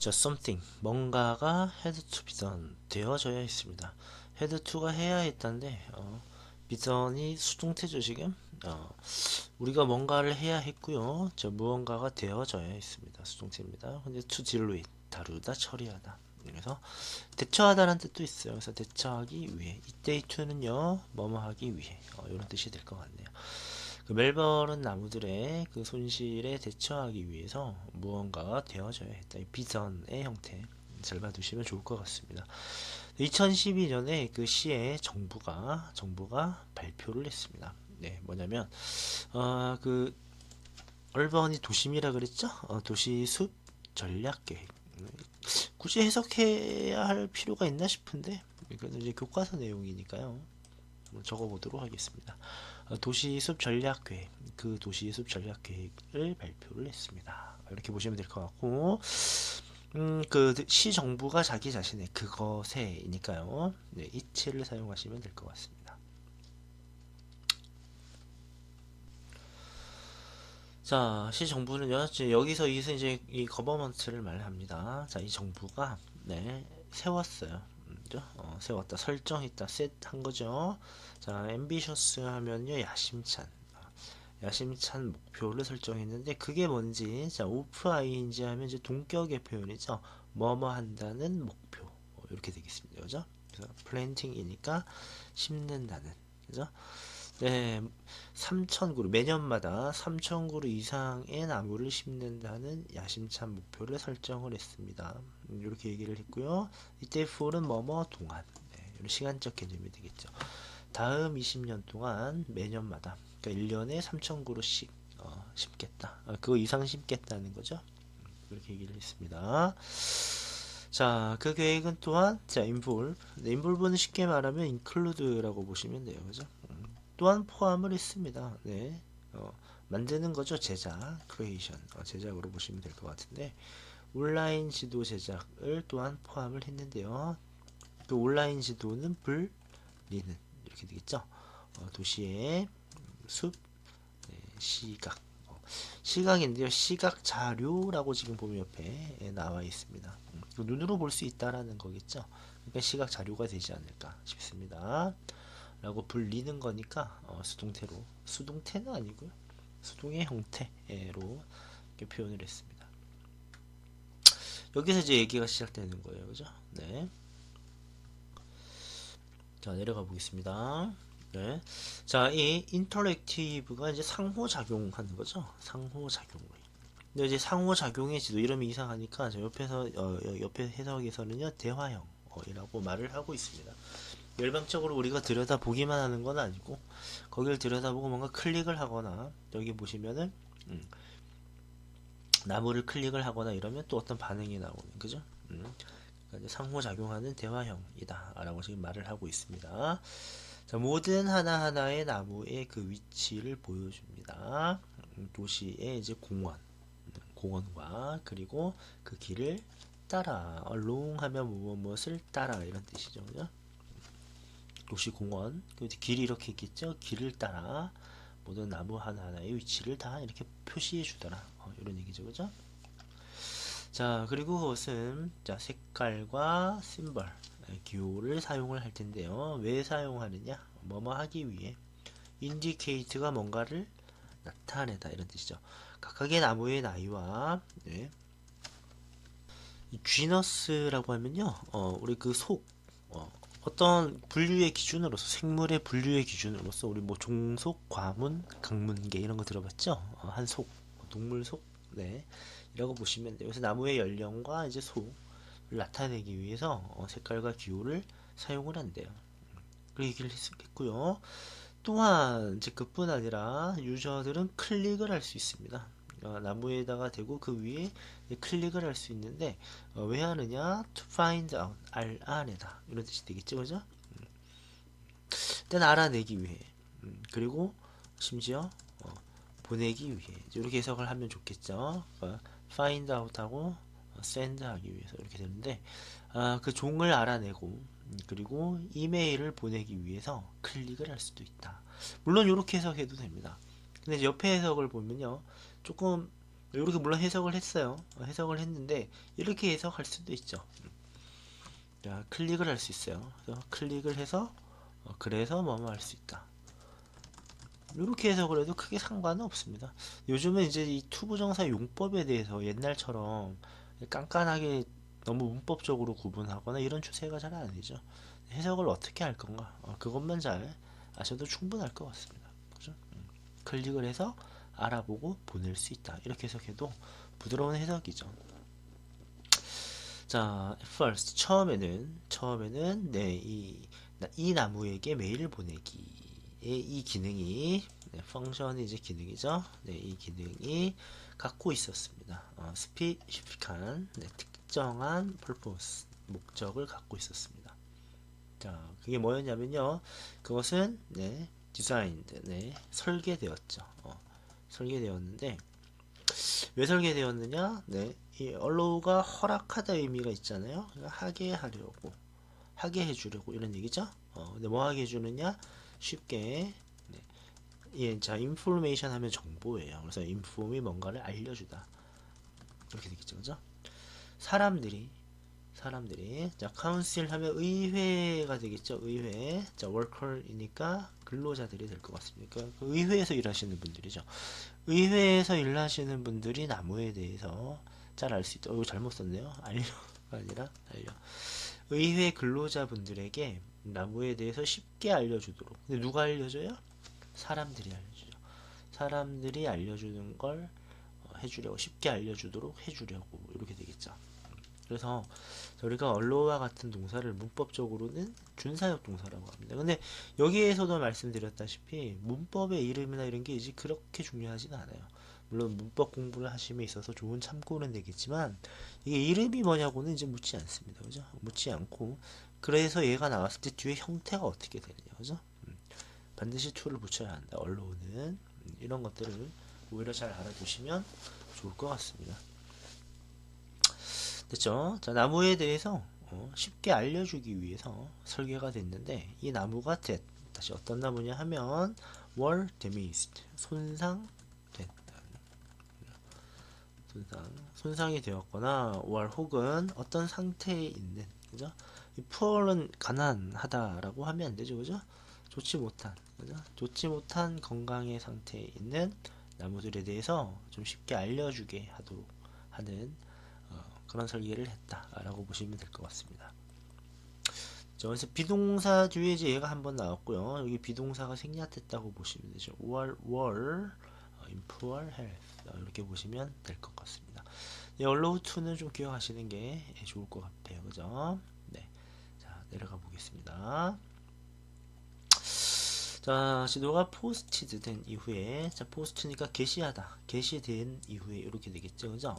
자, something 뭔가가 had to be done 되어져야 했습니다. had to가 해야 했다는데 be done이 수동태죠 지금. 우리가 뭔가를 해야 했고요. 자, 무언가가 되어져야 했습니다. 수동태입니다. 근데 to deal with 다루다 처리하다. 그래서 대처하다라는 뜻도 있어요. 그래서 대처하기 위해 이때의 to는요 뭐뭐 하기 위해 이런 뜻이 될 것 같네요. 그 멜버른 나무들의 그 손실에 대처하기 위해서 무언가가 되어져야 했다. 이 비전의 형태 잘 봐두시면 좋을 것 같습니다. 2012년에 그 시에 정부가 발표를 했습니다. 네, 뭐냐면 그 얼번이 도심이라 그랬죠? 도시숲 전략계획. 굳이 해석해야 할 필요가 있나 싶은데 이거는 이제 교과서 내용이니까요. 한번 적어보도록 하겠습니다. 도시숲 전략계획, 그 도시숲 전략계획을 발표를 했습니다. 이렇게 보시면 될 것 같고, 그 시 정부가 자기 자신의 그것에니까요. 네, 이치를 사용하시면 될 것 같습니다. 자, 시 정부는요. 여기서 이제 이 거버먼트를 말합니다. 자, 이 정부가 네, 세웠어요. 그죠? 세웠다, 설정했다, 셋한 거죠. 자, ambitious 하면요, 야심찬 목표를 설정했는데 그게 뭔지, 자, 오프 ing 하면 이제 동격의 표현이죠. 뭐뭐 한다는 목표. 이렇게 되겠습니다. 그죠? 그래서 planting이니까 심는다는. 그죠? 네, 3,000그루 매년마다 3,000그루 이상의 나무를 심는다는 야심찬 목표를 설정을 했습니다. 이렇게 얘기를 했고요. 이때 for는 뭐뭐 동안 네, 이런 시간적 개념이 되겠죠. 다음 20년 동안 매년마다 그러니까 1년에 3,000그루씩 심겠다. 그거 이상 심겠다는 거죠. 그렇게 얘기를 했습니다. 자, 그 계획은 또한 자, involve는 쉽게 말하면 include라고 보시면 돼요. 그죠? 또한 포함을 했습니다. 네. 만드는 거죠. 제작, creation. 제작으로 보시면 될 것 같은데 온라인 지도 제작을 또한 포함을 했는데요. 그 온라인 지도는 불리는 이렇게 되겠죠. 도시의 숲, 네, 시각. 시각인데요. 시각 자료라고 지금 보면 옆에 나와 있습니다. 눈으로 볼 수 있다라는 거겠죠. 그러니까 시각 자료가 되지 않을까 싶습니다. 라고 불리는 거니까 수동태는 아니고요. 수동의 형태로 이렇게 표현을 했습니다. 여기서 이제 얘기가 시작되는 거예요. 그죠? 네. 자, 내려가 보겠습니다. 네. 자, 이 인터랙티브가 이제 상호작용하는 거죠. 상호작용을. 근데 이제 상호작용의 지도 이름이 이상하니까 저 옆에 해석에서는요 대화형이라고 말을 하고 있습니다. 일방적으로 우리가 들여다보기만 하는 건 아니고 거기를 들여다보고 뭔가 클릭을 하거나 여기 보시면은 나무를 클릭을 하거나 이러면 또 어떤 반응이 나오는 그죠? 그러니까 상호작용하는 대화형이다 라고 지금 말을 하고 있습니다. 자, 모든 하나하나의 나무의 그 위치를 보여줍니다. 도시의 이제 공원과 그리고 그 길을 따라 along 하면 무엇을 따라 이런 뜻이죠. 그죠? 도시공원 그 길이 이렇게 있겠죠. 길을 따라 모든 나무 하나하나의 위치를 다 이렇게 표시해 주더라. 이런 얘기죠. 그죠? 자, 그리고 그것은 자, 색깔과 심벌 기호를 사용을 할 텐데요. 왜 사용하느냐? 뭐뭐 하기 위해 인디케이트가 뭔가를 나타내다 이런 뜻이죠. 각각의 나무의 나이와 네. 쥐너스라고 하면요, 우리 그 어떤 분류의 기준으로서 생물의 분류의 기준으로서 우리 뭐 종속, 과문, 강문계 이런 거 들어봤죠? 한 속, 동물 속, 네, 이라고 보시면 돼요. 그래서 나무의 연령과 이제 속을 나타내기 위해서 색깔과 기호를 사용을 한대요. 그 얘기를 했고요. 또한 이제 그뿐 아니라 유저들은 클릭을 할 수 있습니다. 나무에다가 대고 그 위에 클릭을 할 수 있는데 왜 하느냐? To find out 알아내다 이런 뜻이 되겠죠, 그죠? 일단 알아내기 위해 그리고 심지어 보내기 위해 이렇게 해석을 하면 좋겠죠. find out하고 send 하기 위해서 이렇게 되는데 그 종을 알아내고 그리고 이메일을 보내기 위해서 클릭을 할 수도 있다. 물론 이렇게 해석해도 됩니다. 근데 옆에 해석을 보면요, 조금 이렇게 물론 해석을 했어요. 해석을 했는데 이렇게 해석할 수도 있죠. 자, 클릭을 할 수 있어요. 그래서 클릭을 해서 그래서 뭐뭐 할 수 있다. 이렇게 해석을 해도 크게 상관은 없습니다. 요즘은 이제 이 투부정사 용법에 대해서 옛날처럼 깐깐하게 너무 문법적으로 구분하거나 이런 추세가 잘 아니죠. 해석을 어떻게 할 건가? 그것만 잘 아셔도 충분할 것 같습니다. 그죠? 클릭을 해서 알아보고 보낼 수 있다. 이렇게 해석해도 부드러운 해석이죠. 자, first 처음에는 네, 이 나무에게 메일 보내기의 이 기능이 네, 펑션이 이제 기능이죠. 네, 이 기능이 갖고 있었습니다. 스피시픽한 네, 특정한 purpose 목적을 갖고 있었습니다. 자, 그게 뭐였냐면요. 그것은 네, designed 네, 설계되었죠. 설계되었는데 왜 설계되었느냐? 네, 이 allow가 허락하다 의미가 있잖아요. 그러니까 하게 해주려고 이런 얘기죠. 근데 뭐 하게 해주느냐? 쉽게 네. 예, 자, information 하면 정보예요. 그래서 inform이 뭔가를 알려주다 이렇게 되겠죠, 그죠? 사람들이 자, council 하면 의회가 되겠죠. 의회. 자, worker이니까 근로자들이 될 것 같습니다. 그러니까 그 의회에서 일하시는 분들이죠. 의회에서 일하시는 분들이 나무에 대해서 잘 알 수 있다. 이거 잘못 썼네요. 알려가 아니라 알려. 의회 근로자분들에게 나무에 대해서 쉽게 알려주도록. 근데 누가 알려줘요? 사람들이 알려주죠. 사람들이 알려주는 걸 해주려고 쉽게 알려주도록 해주려고 이렇게 되겠죠. 그래서 우리가 언로와 같은 동사를 문법적으로는 준사역 동사라고 합니다. 근데 여기에서도 말씀드렸다시피 문법의 이름이나 이런 게 이제 그렇게 중요하지는 않아요. 물론 문법 공부를 하심에 있어서 좋은 참고는 되겠지만 이게 이름이 뭐냐고는 이제 묻지 않습니다. 그죠? 묻지 않고 그래서 얘가 나왔을 때 뒤에 형태가 어떻게 되느냐. 그죠? 반드시 to를 붙여야 한다. 언로는 이런 것들을 오히려 잘 알아두시면 좋을 것 같습니다. 됐죠? 자, 나무에 대해서 쉽게 알려주기 위해서 설계가 됐는데 이 나무가 다시 어떤 나무냐 하면 were damaged 손상된 손상이 되었거나 or 혹은 어떤 상태에 있는 그죠? 이 poor는 가난하다라고 하면 안 되죠, 그죠? 좋지 못한 그죠? 좋지 못한 건강의 상태에 있는 나무들에 대해서 좀 쉽게 알려주게 하도록 하는 그런 설계를 했다라고 보시면 될 것 같습니다. 그래서 비동사 뒤에 이제 얘가 한번 나왔고요. 여기 비동사가 생략됐다고 보시면 되죠. were in poor health 이렇게 보시면 될 것 같습니다. allow to는 좀 기억하시는 게 좋을 것 같아요. 그죠? 네. 자, 내려가 보겠습니다. 자, 지도가 포스티드 된 이후에 자, 포스트니까 게시하다. 게시된 이후에 이렇게 되겠죠. 그죠?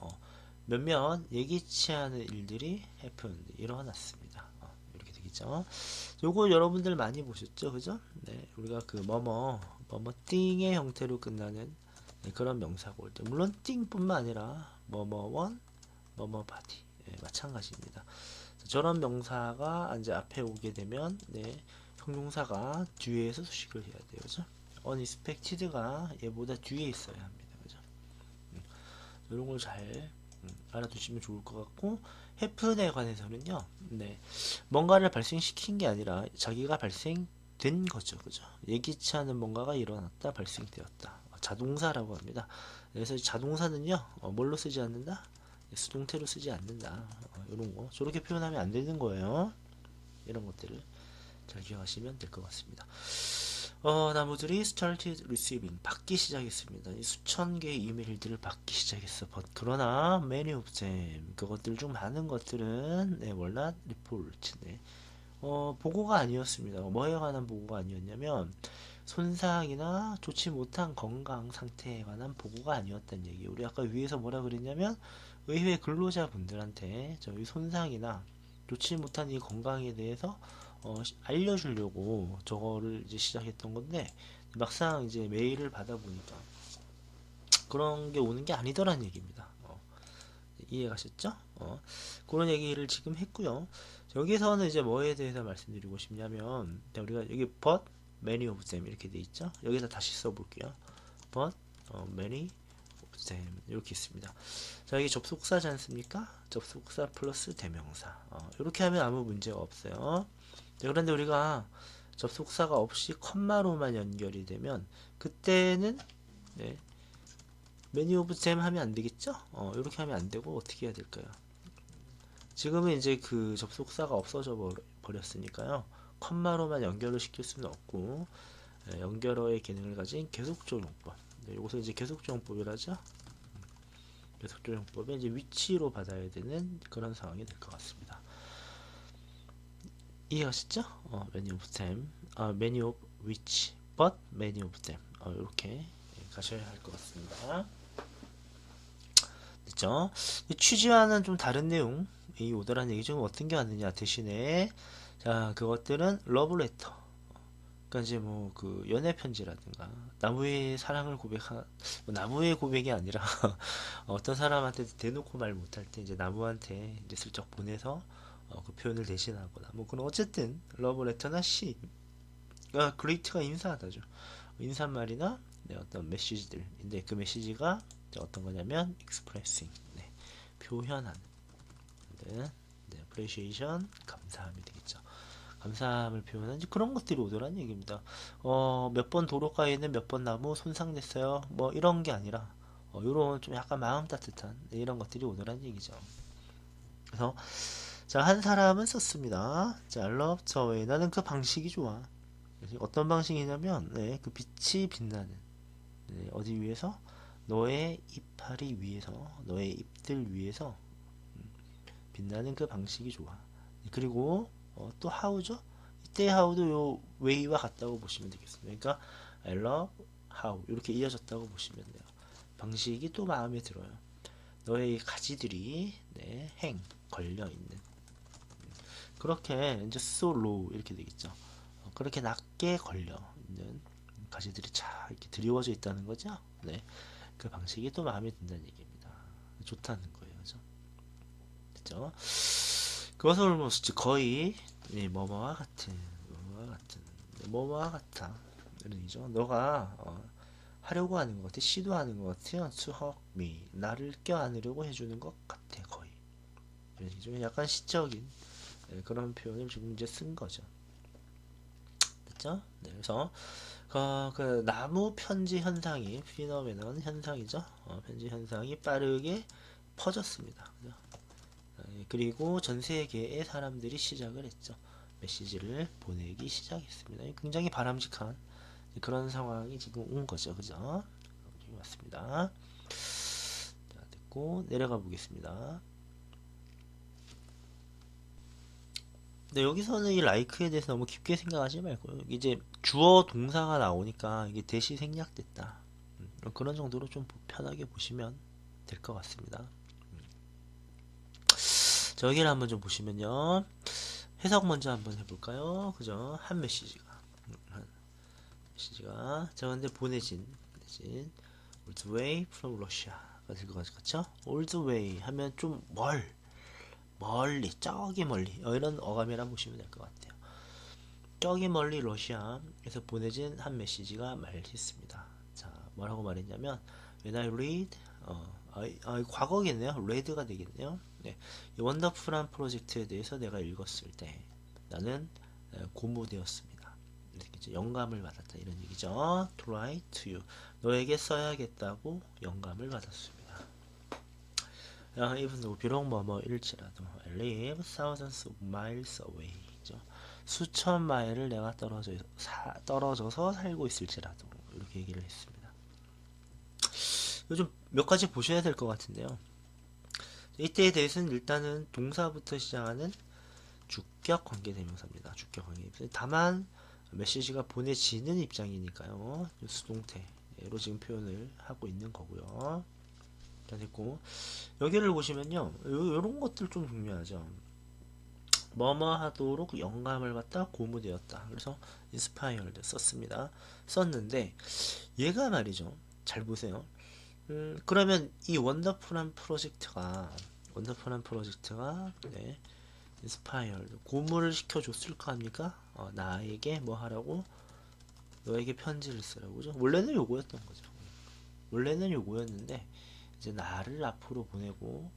몇몇 예기치 않은 일들이 happened 일어났습니다. 이렇게 되겠죠. 요거 여러분들 많이 보셨죠, 그죠? 네, 우리가 그 뭐뭐 띵의 형태로 끝나는 네, 그런 명사가 올 때, 물론 띵뿐만 아니라 뭐뭐원, 뭐뭐 바디 마찬가지입니다. 저런 명사가 이제 앞에 오게 되면 네, 형용사가 뒤에서 수식을 해야 돼요, 그죠? unexpected가 얘보다 뒤에 있어야 합니다, 그죠? 이런 걸잘 알아두시면 좋을 것 같고 해픈에 관해서는요 네 뭔가를 발생시킨 게 아니라 자기가 발생된 거죠 그죠 예기치 않은 뭔가가 일어났다 발생되었다 자동사라고 합니다 그래서 자동사는요 뭘로 쓰지 않는다 수동태로 쓰지 않는다 이런 거 저렇게 표현하면 안 되는 거예요 이런 것들을 잘 기억하시면 될 것 같습니다 나무들이 started receiving 받기 시작했습니다. 수천 개의 이메일들을 받기 시작했어. 그러나 many of them 그것들 중 많은 것들은 네, 월낫 report 네. 보고가 아니었습니다. 뭐에 관한 보고가 아니었냐면 손상이나 좋지 못한 건강 상태에 관한 보고가 아니었다는 얘기. 우리 아까 위에서 뭐라 그랬냐면 의회 근로자분들한테 저희 손상이나 좋지 못한 이 건강에 대해서 알려주려고 저거를 이제 시작했던 건데 막상 이제 메일을 받아보니까 그런 게 오는 게 아니더란 얘기입니다. 이해가셨죠? 그런 얘기를 지금 했고요. 여기서는 이제 뭐에 대해서 말씀드리고 싶냐면 우리가 여기 but many of them 이렇게 돼 있죠. 여기서 다시 써볼게요. but many of them 이렇게 있습니다. 자, 여기 접속사지 않습니까? 접속사 플러스 대명사. 이렇게 하면 아무 문제가 없어요. 네, 그런데 우리가 접속사가 없이 컴마로만 연결이 되면 그때는 네, many of them 하면 안 되겠죠? 이렇게 하면 안 되고 어떻게 해야 될까요? 지금은 이제 그 접속사가 없어져 버렸으니까요. 컴마로만 연결을 시킬 수는 없고 연결어의 기능을 가진 계속적용법. 네, 이것을 이제 계속적용법이라죠. 계속적용법에 이제 위치로 받아야 되는 그런 상황이 될 것 같습니다. 이해가시죠? many of them, many of which, but many of them. 이렇게 가셔야 할 것 같습니다. 됐죠? 취지와는 좀 다른 내용. 이 오더란 얘기 좀 어떤 게 왔느냐 대신에 자 그것들은 러브레터. 그러니까 이제 뭐 그 연애 편지라든가 나무의 사랑을 고백한 뭐 나무의 고백이 아니라 어떤 사람한테 대놓고 말 못할 때 이제 나무한테 이제 슬쩍 보내서 그 표현을 대신하거나 뭐 그런 어쨌든 러브레터나 시 그레이트가 인사하다죠. 인사말이나 네, 어떤 메시지들인데 그 메시지가 어떤 거냐면 expressing 네, 표현하는 네, appreciation 감사함이 되겠죠. 감사함을 표현한 그런 것들이 오더란 얘기입니다. 몇 번 도로가에는 몇 번 나무 손상됐어요. 뭐 이런 게 아니라 이런 좀 약간 마음 따뜻한 네, 이런 것들이 오더란 얘기죠. 그래서 자, 한 사람은 썼습니다. 자, I love the way. 나는 그 방식이 좋아. 어떤 방식이냐면 네, 그 빛이 빛나는 네, 어디 위에서 너의 이파리 위에서 너의 잎들 위에서 빛나는 그 방식이 좋아. 그리고 또 how죠? 이때 how도 요 way와 같다고 보시면 되겠습니다. 그러니까 I love how 이렇게 이어졌다고 보시면 돼요. 방식이 또 마음에 들어요. 너의 가지들이 네, 걸려 있는 그렇게 이제 so low 이렇게 되겠죠. 그렇게 낮게 걸려 있는 가지들이 잘 이렇게 드리워져 있다는 거죠. 네, 그 방식이 또 마음에 든다는 얘기입니다. 좋다는 거예요, 그죠? 그죠? 그것은 almost 거의 네, 뭐뭐와 같은, 뭐뭐와 같아 이런 얘기죠. 너가 하려고 하는 것 같아, 시도하는 것 같아, to help me 나를 껴안으려고 해주는 것 같아 거의. 이런 얘기죠. 약간 시적인 네, 그런 표현을 지금 이제 쓴 거죠. 됐죠? 네, 그래서 그 나무 편지 현상이 피노메논 현상이죠. 편지 현상이 빠르게 퍼졌습니다. 그죠? 그리고 전 세계의 사람들이 시작을 했죠. 메시지를 보내기 시작했습니다. 굉장히 바람직한 그런 상황이 지금 온 거죠. 그죠? 맞습니다. 자, 됐고 내려가 보겠습니다. 네, 여기서는 이 like에 대해서 너무 깊게 생각하지 말고요. 이제 주어 동사가 나오니까 이게 대시 생략됐다. 그런 정도로 좀 편하게 보시면 될 것 같습니다. 자, 여기를 한번 좀 보시면요. 해석 먼저 한번 해볼까요? 그죠? 한 메시지가. 자, 근데 보내진. all the way from Russia가 될 것 같죠? all the way 하면 좀 멀리, 저기 멀리. 이런 어감이라 보시면 될 것 같아요. 저기 멀리 러시아에서 보내진 한 메시지가 말했습니다. 자, 뭐라고 말했냐면, when I read, 과거겠네요. read가 되겠네요. 네, 이 원더풀한 프로젝트에 대해서 내가 읽었을 때 나는 고무되었습니다. 이렇게 영감을 받았다 이런 얘기죠. To write to you. 너에게 써야겠다고 영감을 받았습니다. even though 비록 뭐뭐일지라도 I live thousands of miles away. 수천 마일을 내가 떨어져서 살고 있을지라도 이렇게 얘기를 했습니다. 요즘 몇 가지 보셔야 될 것 같은데요. 이때에 대해서는 일단은 동사부터 시작하는 주격 관계대명사입니다. 주격 관계대명사. 다만 메시지가 보내지는 입장이니까요. 수동태로 지금 표현을 하고 있는 거고요. 자, 됐고 여기를 보시면요. 요런 것들 좀 중요하죠. 뭐뭐 하도록 영감을 받다 고무되었다. 그래서 inspired 썼는데 얘가 말이죠. 잘 보세요. 그러면 이 원더풀한 프로젝트가 네, inspired 고무를 시켜줬을까 합니까? 나에게 뭐 하라고? 너에게 편지를 쓰라고. 그죠? 원래는 요거였던 거죠. 원래는 요거였는데 이제 나를 앞으로 보내고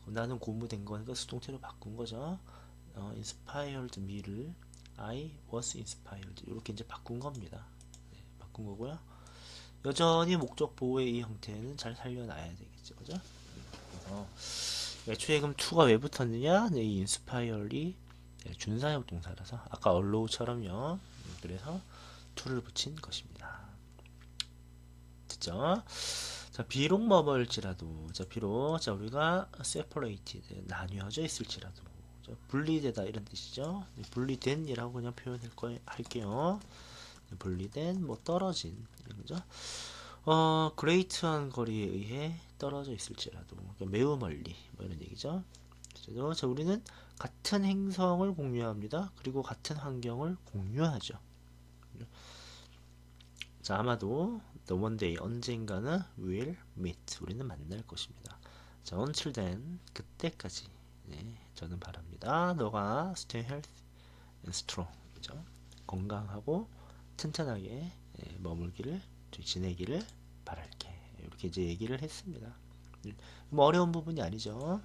나는 고무된 거니까 수동태로 바꾼 거죠. inspired me를 I was inspired 이렇게 이제 바꾼 겁니다. 네, 바꾼 거고요. 여전히 목적 보호의 이 형태는 잘 살려놔야 되겠죠, 그죠? 그래서 애초에 그럼 to가 왜 붙었느냐? 네, 이 inspire이 준사역 동사라서 아까 allow처럼요. 그래서 to를 붙인 것입니다. 됐죠? 자, 비록 뭐뭐일지라도, 자, 비록, 자, 우리가 separated, 나뉘어져 있을지라도, 자, 분리되다, 이런 뜻이죠. 네, 분리된이라고 그냥 할게요. 네, 분리된, 뭐, 떨어진, 이런 거죠. 그레이트한 거리에 의해 떨어져 있을지라도, 그러니까 매우 멀리, 뭐, 이런 얘기죠. 그래서, 자, 우리는 같은 행성을 공유합니다. 그리고 같은 환경을 공유하죠. 자, 아마도 the one day 언젠가는 will meet 우리는 만날 것입니다. 자, until then 그때까지 네, 저는 바랍니다. 너가 stay healthy and strong 그죠? 건강하고 튼튼하게 머물기를 지내기를 바랄게. 이렇게 이제 얘기를 했습니다. 뭐 어려운 부분이 아니죠.